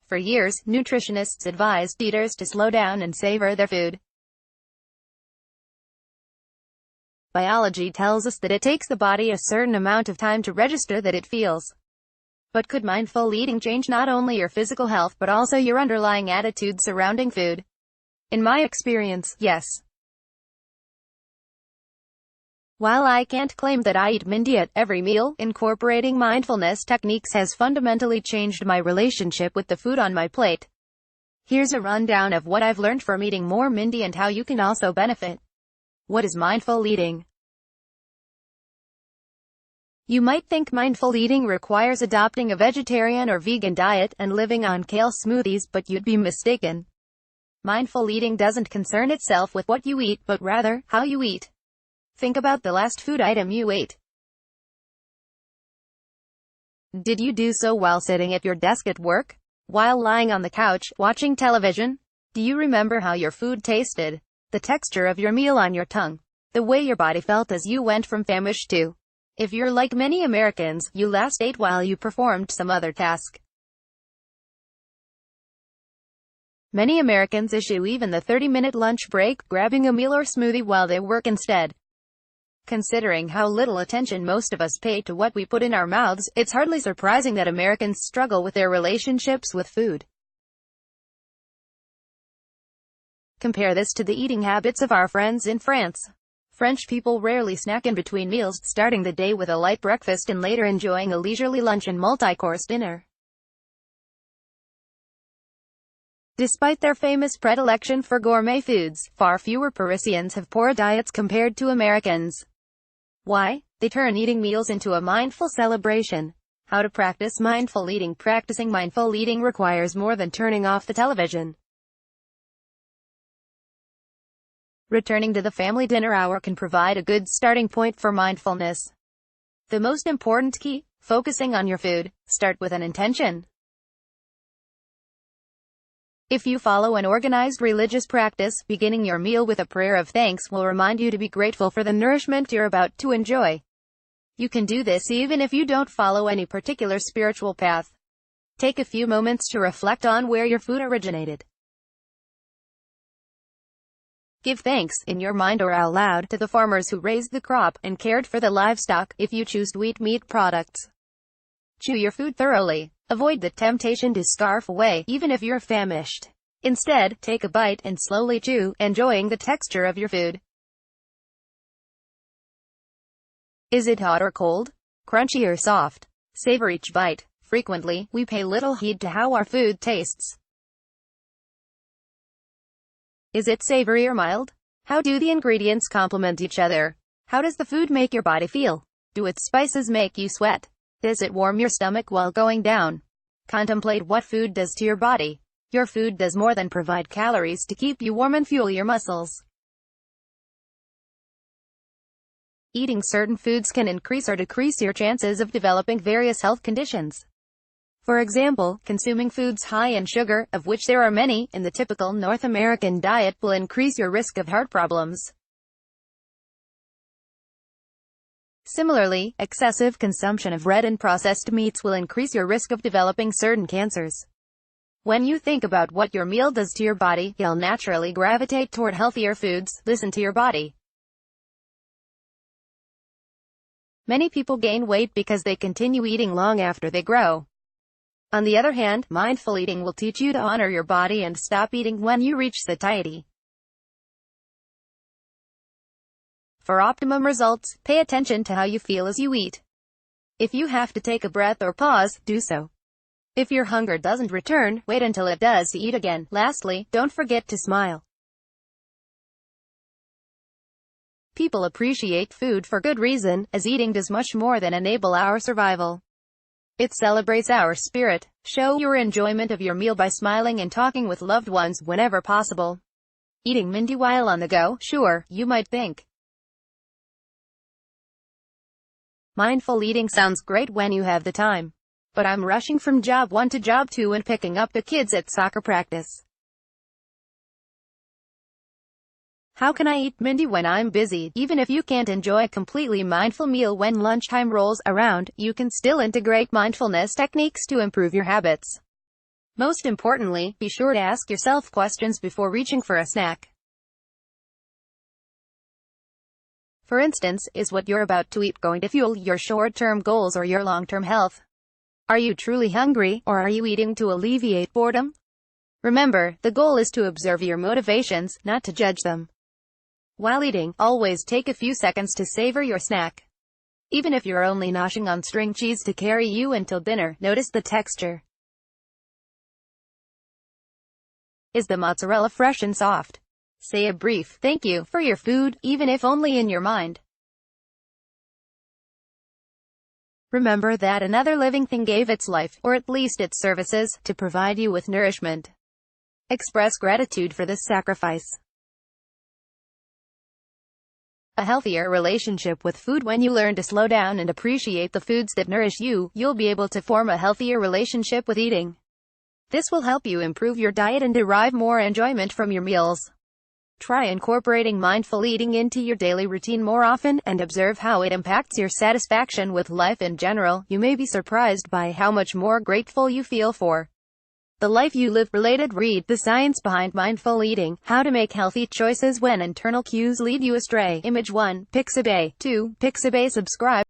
For years, nutritionists advised eaters to slow down and savor their food. Biology tells us that it takes the body a certain amount of time to register that it feels. But could mindful eating change not only your physical health but also your underlying attitude surrounding food? In my experience, yes. While I can't claim that I eat Mindy at every meal, incorporating mindfulness techniques has fundamentally changed my relationship with the food on my plate. Here's a rundown of what I've learned from eating more Mindy and how you can also benefit. What is mindful eating? You might think mindful eating requires adopting a vegetarian or vegan diet and living on kale smoothies, but you'd be mistaken. Mindful eating doesn't concern itself with what you eat, but rather, how you eat. Think about the last food item you ate. Did you do so while sitting at your desk at work? While lying on the couch, watching television? Do you remember how your food tasted? The texture of your meal on your tongue? The way your body felt as you went from famished to? If you're like many Americans, you last ate while you performed some other task. Many Americans issue even the 30-minute lunch break, grabbing a meal or smoothie while they work instead. Considering how little attention most of us pay to what we put in our mouths, it's hardly surprising that Americans struggle with their relationships with food. Compare this to the eating habits of our friends in France. French people rarely snack in between meals, starting the day with a light breakfast and later enjoying a leisurely lunch and multi-course dinner. Despite their famous predilection for gourmet foods, far fewer Parisians have poor diets compared to Americans. Why? They turn eating meals into a mindful celebration. How to practice mindful eating? Practicing mindful eating requires more than turning off the television. Returning to the family dinner hour can provide a good starting point for mindfulness. The most important key: focusing on your food. Start with an intention. If you follow an organized religious practice, beginning your meal with a prayer of thanks will remind you to be grateful for the nourishment you're about to enjoy. You can do this even if you don't follow any particular spiritual path. Take a few moments to reflect on where your food originated. Give thanks, in your mind or out loud, to the farmers who raised the crop and cared for the livestock, if you choose to eat meat products. Chew your food thoroughly. Avoid the temptation to scarf away, even if you're famished. Instead, take a bite and slowly chew, enjoying the texture of your food. Is it hot or cold? Crunchy or soft? Savor each bite. Frequently, we pay little heed to how our food tastes. Is it savory or mild? How do the ingredients complement each other? How does the food make your body feel? Do its spices make you sweat? Does it warm your stomach while going down? Contemplate what food does to your body. Your food does more than provide calories to keep you warm and fuel your muscles. Eating certain foods can increase or decrease your chances of developing various health conditions. For example, consuming foods high in sugar, of which there are many, in the typical North American diet will increase your risk of heart problems. Similarly, excessive consumption of red and processed meats will increase your risk of developing certain cancers. When you think about what your meal does to your body, you'll naturally gravitate toward healthier foods. Listen to your body. Many people gain weight because they continue eating long after they grow. On the other hand, mindful eating will teach you to honor your body and stop eating when you reach satiety. For optimum results, pay attention to how you feel as you eat. If you have to take a breath or pause, do so. If your hunger doesn't return, wait until it does to eat again. Lastly, don't forget to smile. People appreciate food for good reason, as eating does much more than enable our survival. It celebrates our spirit. Show your enjoyment of your meal by smiling and talking with loved ones whenever possible. Eating Mindy while on the go? Sure, you might think. Mindful eating sounds great when you have the time. But I'm rushing from job 1 to job 2 and picking up the kids at soccer practice. How can I eat Mindy when I'm busy? Even if you can't enjoy a completely mindful meal when lunchtime rolls around, you can still integrate mindfulness techniques to improve your habits. Most importantly, be sure to ask yourself questions before reaching for a snack. For instance, is what you're about to eat going to fuel your short-term goals or your long-term health? Are you truly hungry, or are you eating to alleviate boredom? Remember, the goal is to observe your motivations, not to judge them. While eating, always take a few seconds to savor your snack. Even if you're only noshing on string cheese to carry you until dinner, notice the texture. Is the mozzarella fresh and soft? Say a brief thank you for your food, even if only in your mind. Remember that another living thing gave its life, or at least its services, to provide you with nourishment. Express gratitude for this sacrifice. A healthier relationship with food. When you learn to slow down and appreciate the foods that nourish you, you'll be able to form a healthier relationship with eating. This will help you improve your diet and derive more enjoyment from your meals. Try incorporating mindful eating into your daily routine more often, and observe how it impacts your satisfaction with life in general. You may be surprised by how much more grateful you feel for the life you live. Related, read The Science Behind Mindful Eating, How to Make Healthy Choices When Internal Cues Lead You Astray. Image 1, Pixabay. 2, Pixabay. Subscribe.